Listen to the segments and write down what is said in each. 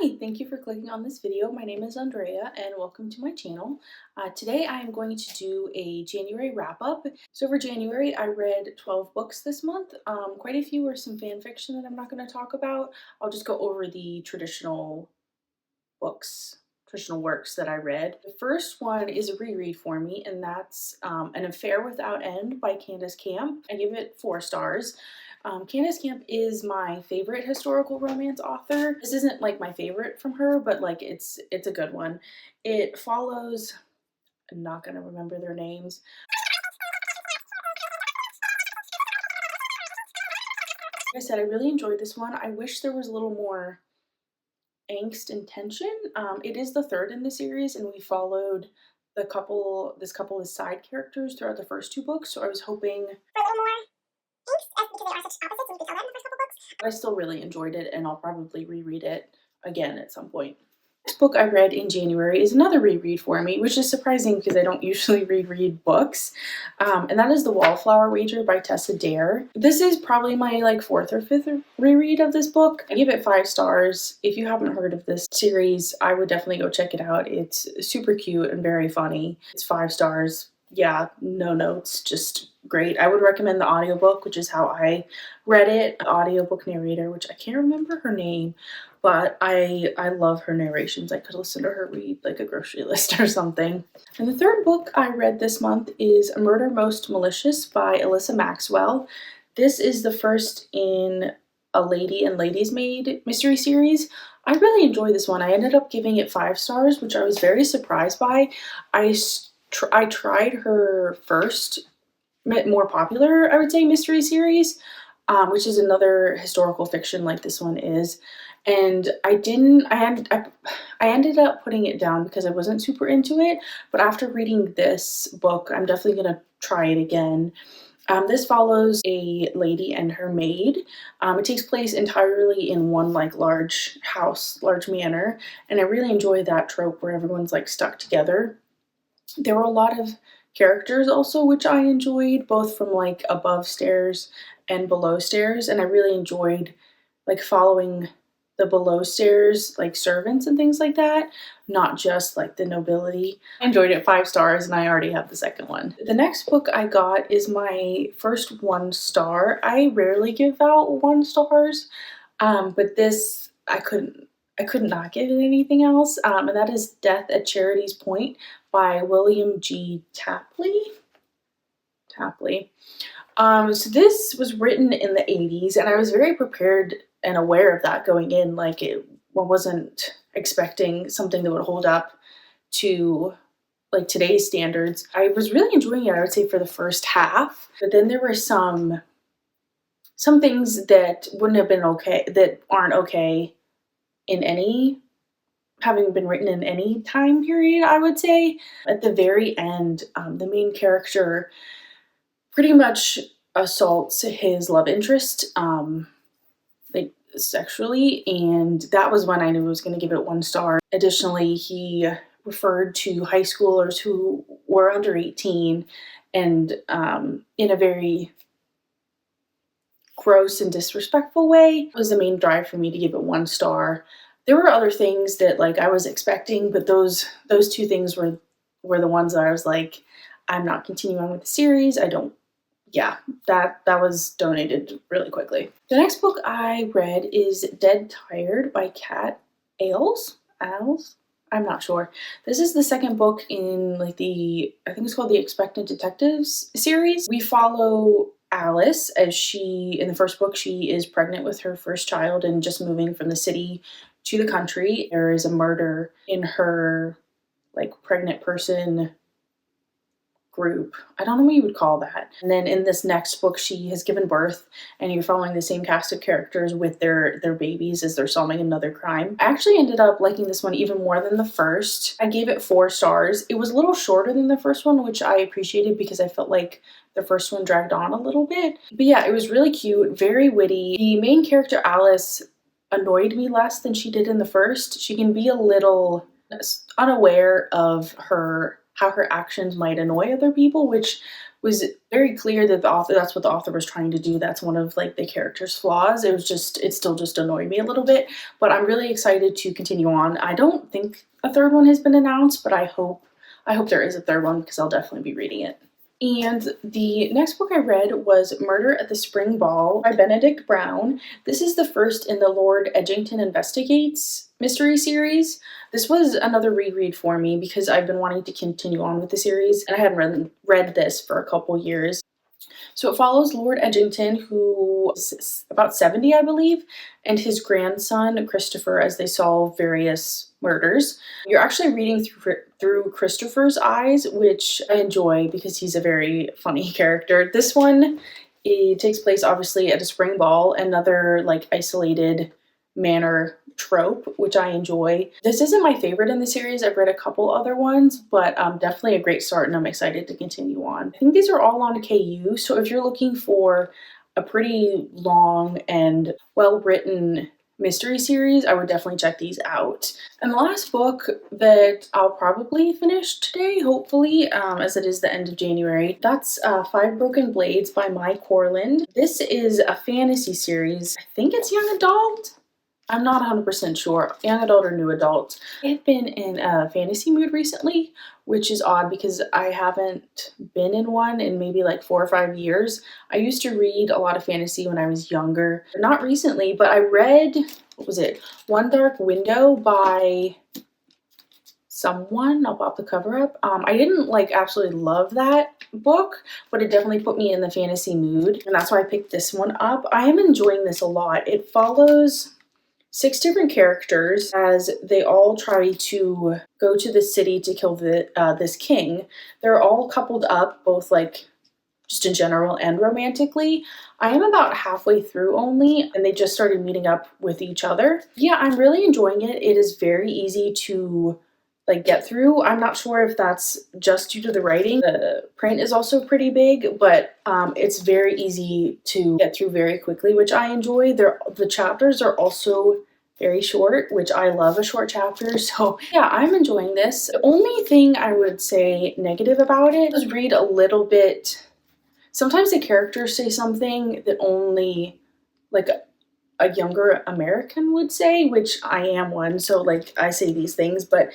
Hi, thank you for clicking on this video. My name is Andrea and welcome to my channel. Today I am going to do a January wrap up. So for January, I read 12 books this month. Quite a few were some fan fiction that I'm not going to talk about. I'll just go over the books, traditional works that I read. The first one is a reread for me, and that's An Affair Without End by Candace Camp. I give it 4 stars. Candace Camp is my favorite historical romance author. This isn't like my favorite from her, but like it's a good one. It follows, I'm not gonna remember their names. Like I said, I really enjoyed this one. I wish there was a little more angst and tension. It is the third in the series, and we followed this couple as side characters throughout the first 2 books. So I was hoping for a little more angst, because they are such opposites, and we saw that in the first couple books. But I still really enjoyed it, and I'll probably reread it again at some point. Next book I read in January is another reread for me, which is surprising because I don't usually reread books, and that is The Wallflower Wager by Tessa Dare. This is probably my like 4th or 5th reread of this book. I give it 5 stars. If you haven't heard of this series, I would definitely go check it out. It's super cute and very funny. It's 5 stars. Yeah, no notes, just great. I would recommend the audiobook, which is how I read it. The audiobook narrator, which I can't remember her name, but I love her narrations. I could listen to her read like a grocery list or something. And the third book I read this month is A Murder Most Malicious by Alyssa Maxwell. This is the first in a Lady and Lady's Maid mystery series. I really enjoyed this one. I ended up giving it 5 stars, which I was very surprised by. I tried her first, more popular, I would say, mystery series, which is another historical fiction like this one is. And I ended up putting it down because I wasn't super into it. But after reading this book, I'm definitely going to try it again. This follows a lady and her maid. It takes place entirely in one like large house, large manor. And I really enjoy that trope where everyone's like stuck together. There were a lot of characters also, which I enjoyed, both from like above stairs and below stairs. And I really enjoyed like following the below stairs like servants and things like that, not just like the nobility. I enjoyed it, 5 stars, and I already have the second one. The next book I got is my first 1 star. I rarely give out 1 stars, but this I could not give it anything else, and that is Death at Charity's Point by William G. Tapley. So this was written in the 80s, and I was very prepared and aware of that going in. Like, I wasn't expecting something that would hold up to like today's standards. I was really enjoying it, I would say, for the first half, but then there were some things that wouldn't have been okay, that aren't okay in any, having been written in any time period, I would say. At the very end, the main character pretty much assaults his love interest, like sexually, and that was when I knew I was going to give it 1 star. Additionally, he referred to high schoolers who were under 18 and in a very gross and disrespectful way. It was the main drive for me to give it 1 star. There were other things that like I was expecting, but those 2 things were the ones that I was like, I'm not continuing on with the series. I don't, yeah, that was donated really quickly. The next book I read is Dead Tired by Kat Ailes. I'm not sure. This is the second book in like I think it's called the Expectant Detectives series. We follow Alice as in the first book, she is pregnant with her first child and just moving from the city to the country. There is a murder in her like pregnant person group. I don't know what you would call that. And then in this next book, she has given birth, and you're following the same cast of characters with their babies as they're solving another crime. I actually ended up liking this one even more than the first. I gave it 4 stars. It was a little shorter than the first one, which I appreciated because I felt like the first one dragged on a little bit. But yeah, it was really cute, very witty. The main character, Alice, annoyed me less than she did in the first. She can be a little unaware of her how her actions might annoy other people, which was very clear that the author that's what the author was trying to do. That's one of like the character's flaws. It still just annoyed me a little bit, but I'm really excited to continue on. I don't think a third one has been announced, but I hope there is a third one because I'll definitely be reading it. And the next book I read was Murder at the Spring Ball by Benedict Brown. This is the first in the Lord Edgington Investigates mystery series. This was another reread for me because I've been wanting to continue on with the series and I hadn't read this for a couple years. So it follows Lord Edgington, who is about 70, I believe, and his grandson, Christopher, as they solve various murders. You're actually reading through Christopher's eyes, which I enjoy because he's a very funny character. This one, it takes place obviously at a spring ball, another like isolated manor trope, which I enjoy. This isn't my favorite in the series. I've read a couple other ones, but definitely a great start and I'm excited to continue on. I think these are all on KU, so if you're looking for a pretty long and well-written mystery series, I would definitely check these out. And the last book that I'll probably finish today, hopefully, as it is the end of January, that's Five Broken Blades by Mai Corland. This is a fantasy series. I think it's young adult. I'm not 100% sure, young adult or new adult. I've been in a fantasy mood recently, which is odd because I haven't been in one in maybe like 4 or 5 years. I used to read a lot of fantasy when I was younger, not recently, but I read, what was it? One Dark Window by someone. I'll pop the cover up. I didn't like absolutely love that book, but it definitely put me in the fantasy mood, and that's why I picked this one up. I am enjoying this a lot. It follows 6 different characters as they all try to go to the city to kill this king. They're all coupled up, both like just in general and romantically. I am about halfway through only, and they just started meeting up with each other. Yeah, I'm really enjoying it. It is very easy to like get through. I'm not sure if that's just due to the writing. The print is also pretty big, but it's very easy to get through very quickly, which I enjoy. The chapters are also very short, which I love a short chapter. So yeah, I'm enjoying this. The only thing I would say negative about it is read a little bit. Sometimes the characters say something that only like a younger American would say, which I am one, so like I say these things, but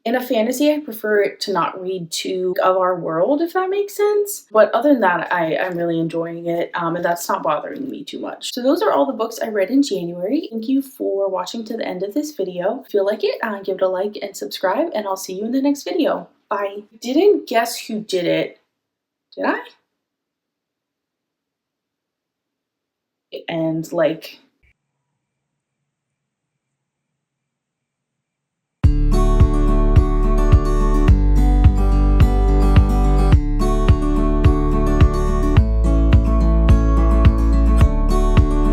in a fantasy, I prefer it to not read too of our world, if that makes sense. But other than that, I'm really enjoying it, and that's not bothering me too much. So those are all the books I read in January. Thank you for watching to the end of this video. If you like it, give it a like and subscribe, and I'll see you in the next video. Bye. Didn't guess who did it, did I? And like